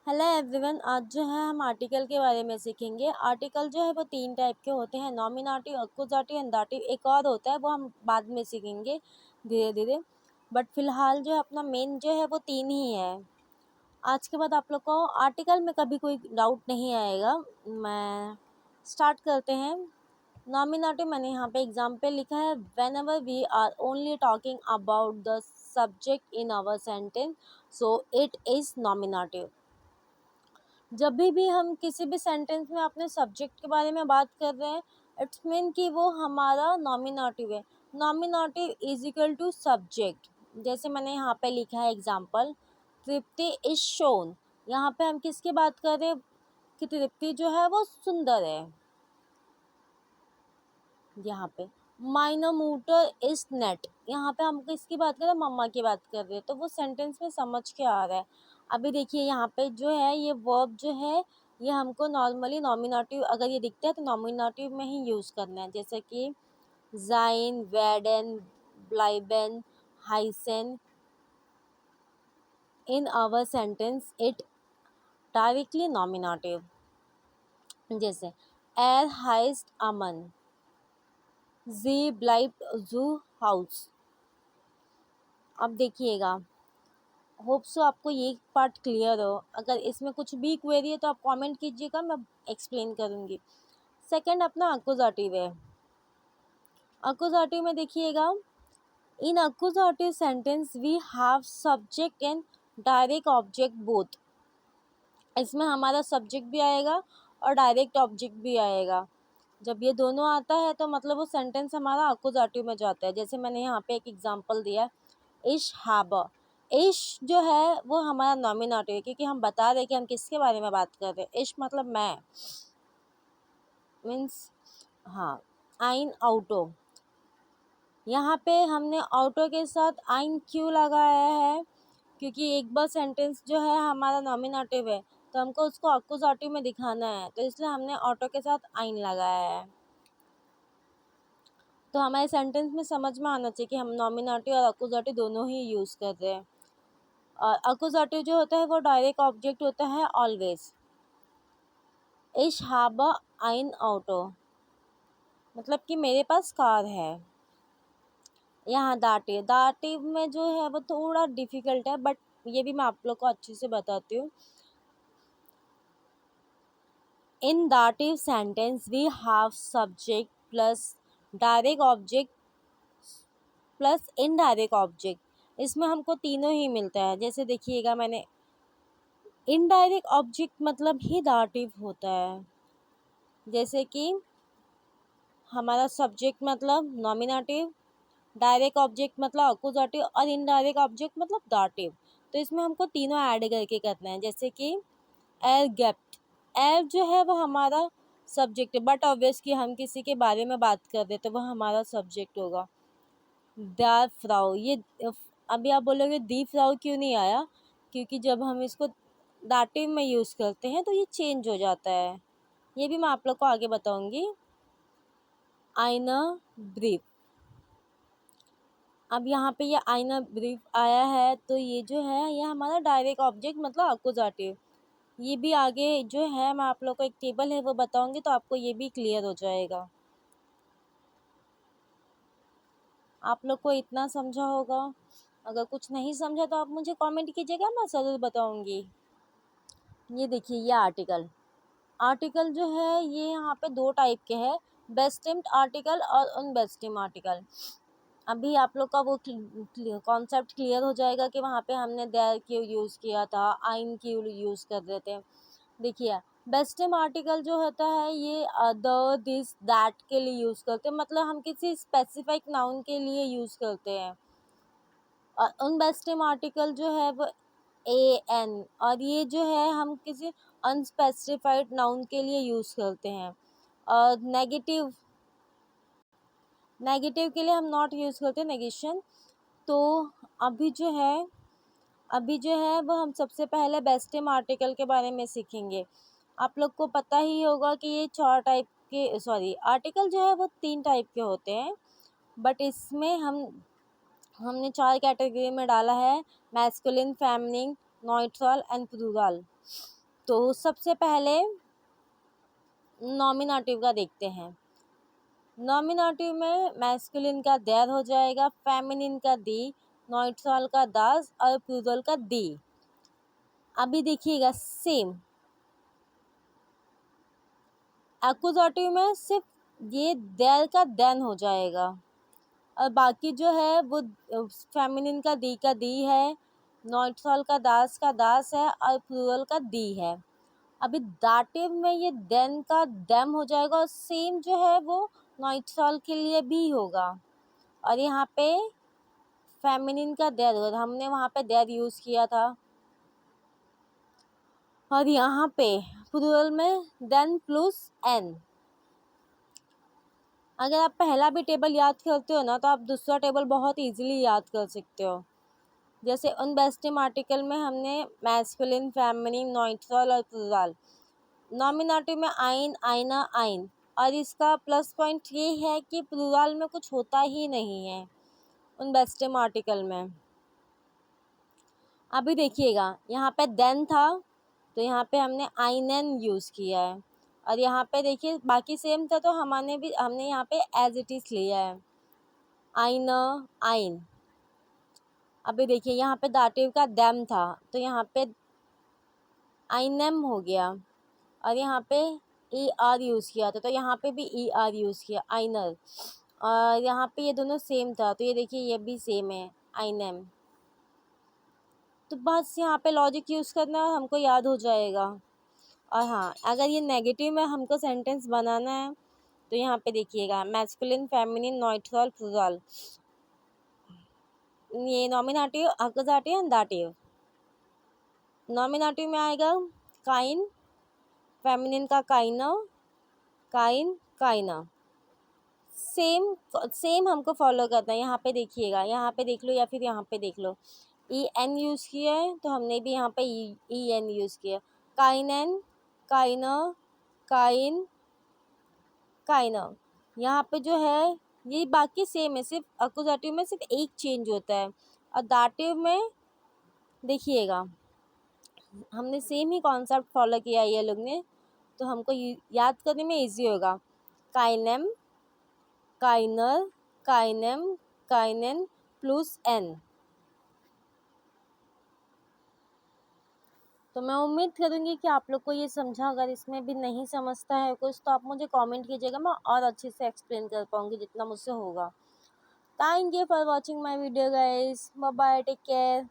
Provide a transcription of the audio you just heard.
Hello everyone, आज जो है हम आर्टिकल के बारे में सीखेंगे। आर्टिकल जो है वो तीन टाइप के होते हैं, नॉमिनेटिव, अक्यूजेटिव एंड दाटिव। एक और होता है वो हम बाद में सीखेंगे धीरे धीरे, बट फिलहाल जो है अपना मेन जो है वो तीन ही है। आज के बाद आप लोग को आर्टिकल में कभी कोई डाउट नहीं आएगा। मैं स्टार्ट करते हैं। नॉमिनेटिव मैंने यहाँ पे एग्जाम्पल लिखा है, whenever we are only talking about the subject in our sentence, so it is nominative. जब भी हम किसी भी सेंटेंस में अपने सब्जेक्ट के बारे में बात कर रहे हैं, इट्स मीन कि वो हमारा नॉमिनेटिव है। Nominative is equal to subject. जैसे मैंने यहाँ पे लिखा है एग्जांपल, तृप्ति इज शोन। यहाँ पे हम किसकी बात कर रहे हैं कि तृप्ति जो है वो सुंदर है। यहाँ पे माइनोमीटर इज नेट, यहाँ पे हम किसकी बात कर रहे हैं, मम्मा की बात कर रहे हैं। तो वो सेंटेंस में समझ के आ रहा है। अभी देखिए यहाँ पे जो है ये वर्ब जो है ये हमको नॉर्मली नॉमिनेटिव अगर ये दिखता है तो नॉमिनेटिव में ही यूज़ करना है। जैसे कि जाइन, वेडन, ब्लाइबन, हाइसन। In our sentence it directly nominative. जैसे एर हाइस्ट अमन, जी ब्लाइब जू हाउस। अब देखिएगा, होप सो आपको ये पार्ट क्लियर हो। अगर इसमें कुछ भी क्वेरी है तो आप कमेंट कीजिएगा, मैं एक्सप्लेन करूँगी। सेकंड अपना अक्यूजेटिव है। अक्यूजेटिव में देखिएगा, in accusative sentence we have subject and direct object both. इसमें हमारा सब्जेक्ट भी आएगा और डायरेक्ट ऑब्जेक्ट भी आएगा। जब ये दोनों आता है तो मतलब वो सेंटेंस हमारा अक्यूजेटिव में जाता है। जैसे मैंने यहाँ पे एक एग्जांपल दिया है, इश हाबा। इश जो है वो हमारा नॉमिनेटिव है, क्योंकि हम बता रहे हैं कि हम किसके बारे में बात कर रहे हैं। इश मतलब मैं, मीन्स हाँ। आइन ऑटो, यहाँ पे हमने ऑटो के साथ आइन क्यों लगाया है, क्योंकि एक बार सेंटेंस जो है हमारा नॉमिनेटिव है तो हमको उसको अक्यूजेटिव में दिखाना है, तो इसलिए हमने ऑटो के साथ आइन लगाया है। तो हमारे सेंटेंस में समझ में आना चाहिए कि हम नॉमिनेटिव और अक्यूजेटिव दोनों ही यूज़ कर रहे हैं। और अक्यूजेटिव जो होता है वो डायरेक्ट ऑब्जेक्ट होता है ऑलवेज। इश हाबा आइन ऑटो, मतलब कि मेरे पास कार है। यहाँ दाटिव, दाटिव में जो है वो थोड़ा डिफिकल्ट है, बट ये भी मैं आप लोग को अच्छे से बताती हूँ। In dative sentence we have subject plus direct object plus indirect object. इसमें हमको तीनों ही मिलता है। जैसे देखिएगा, मैंने इनडायरेक्ट ऑब्जेक्ट मतलब ही दाटिव होता है। जैसे कि हमारा सब्जेक्ट मतलब नॉमिनेटिव, डायरेक्ट ऑब्जेक्ट मतलब अक्यूजेटिव और इनडायरेक्ट ऑब्जेक्ट मतलब दाटिव। तो इसमें हमको तीनों ऐड करके करना है। जैसे कि एर गेप्ट, एर जो है वो हमारा सब्जेक्ट है, बट ऑब्वियस कि हम किसी के बारे में बात कर रहे तो वह हमारा सब्जेक्ट होगा। दार फ्राउ, ये अभी आप बोलोगे दी फ्राउ क्यों नहीं आया, क्योंकि जब हम इसको दाटिव में यूज़ करते हैं तो ये चेंज हो जाता है। ये भी मैं आप लोग को आगे बताऊंगी। आइना ब्रीफ, अब यहाँ पे ये आइना ब्रीफ आया है तो ये जो है ये हमारा डायरेक्ट ऑब्जेक्ट मतलब अक्यूजेटिव। ये भी आगे जो है मैं आप लोग को एक टेबल है वो बताऊंगी तो आपको ये भी क्लियर हो जाएगा। आप लोग को इतना समझा होगा। अगर कुछ नहीं समझा तो आप मुझे कमेंट कीजिएगा, मैं ज़रूर बताऊंगी। ये देखिए, ये आर्टिकल, आर्टिकल जो है ये यहाँ पे दो टाइप के हैं, बेस्टिम्ड आर्टिकल और अनबेस्टिम्ड आर्टिकल। अभी आप लोग का वो कॉन्सेप्ट क्लियर हो जाएगा कि वहाँ पे हमने देयर क्यों यूज़ किया था, आइन क्यों यूज़ कर रहे थे। देखिए, बेस्टिम आर्टिकल जो होता है ये द, दिस, दैट के लिए यूज़ करते हैं, मतलब हम किसी स्पेसिफिक नाउन के लिए यूज़ करते हैं। और अनबेस्टिम आर्टिकल जो है वो ए एन, और ये जो है हम किसी अनस्पेसिफाइड नाउन के लिए यूज़ करते हैं। और नेगेटिव, नेगेटिव के लिए हम नॉट यूज़ करते नेगेशन। तो अभी जो है वो हम सबसे पहले बेस्टिम आर्टिकल के बारे में सीखेंगे। आप लोग को पता ही होगा कि ये चार टाइप के आर्टिकल जो है वो तीन टाइप के होते हैं, बट इसमें हमने चार कैटेगरी में डाला है, masculine, feminine, neutral and plural. तो सबसे पहले नॉमिनेटिव का देखते हैं। नॉमिनेटिव में मैस्कुलिन का देर हो जाएगा, फेमिनिन का दी, नॉइट्रॉल का दास और प्लूरल का दी। अभी देखिएगा सेम एक्यूजेटिव में सिर्फ ये देर का देन हो जाएगा और बाकी जो है वो फेमिनिन का दी है, नॉइट्रॉल का दास है और प्लूरल का दी है। अभी दाटिव में ये देन का देम हो जाएगा और सेम जो है वो नॉइट्रॉल के लिए भी होगा और यहाँ पे फेमिनिन का देर होगा, हमने वहाँ पे देर यूज़ किया था। और यहाँ पे प्लूरल में देन प्लस एन। अगर आप पहला भी टेबल याद करते हो ना तो आप दूसरा टेबल बहुत इजीली याद कर सकते हो। जैसे उन बेस्टिम आर्टिकल में हमने मैस्कुलिन, फेमिनिन, नॉइट्रॉल और प्लूरल। नॉमिनेटिव में आइन, आइना, आइन। और इसका प्लस पॉइंट ये है कि प्लूरल में कुछ होता ही नहीं है उन बेस्टिम आर्टिकल में। अभी देखिएगा यहाँ पे देन था तो यहाँ पे हमने आइनन यूज़ किया है और यहाँ पे देखिए बाकी सेम था तो हमने यहाँ पे एज इट इज़ लिया है आइन, आइन। अभी देखिए यहाँ पे दाटिव का दैम था तो यहाँ पे आइनम हो गया और यहाँ पे ई आर यूज़ किया था तो यहाँ पे भी ई आर यूज़ किया आइनर। और यहाँ पे ये दोनों सेम था तो ये देखिए ये भी सेम है आइनम। तो बस यहाँ पे लॉजिक यूज़ करना है, हमको याद हो जाएगा। और हाँ, अगर ये नेगेटिव में हमको सेंटेंस बनाना है तो यहाँ पे देखिएगा मैस्कुलिन, फेमिनिन, नॉइट्रॉल, प्लूरल। ये नॉमिनेटिव, एक्यूजेटिव एंड दाटिव। नॉमिनेटिव में आएगा काइन, फेमिनिन का काइना, काइन, काइना। सेम हमको फॉलो करना है। यहाँ पे देखिएगा, यहाँ पे देख लो या फिर यहाँ पे देख लो, ई एन यूज़ किया है तो हमने भी यहाँ पे ई एन यूज़ किया। काइन एन, काइना, काइन, काइना। यहाँ पे जो है ये बाकी सेम है, सिर्फ एक्यूजेटिव में सिर्फ एक चेंज होता है और दाटिव में देखिएगा हमने सेम ही कॉन्सेप्ट फॉलो किया है ये लोग ने तो हमको याद करने में इजी होगा। काइनेम, काइनर, काइनेम, काइनेन प्लस एन। तो मैं उम्मीद करूँगी कि आप लोग को ये समझा। अगर इसमें भी नहीं समझता है कुछ तो आप मुझे कमेंट कीजिएगा, मैं और अच्छे से एक्सप्लेन कर पाऊँगी जितना मुझसे होगा। Thank you for watching my video guys. Bye bye, take care.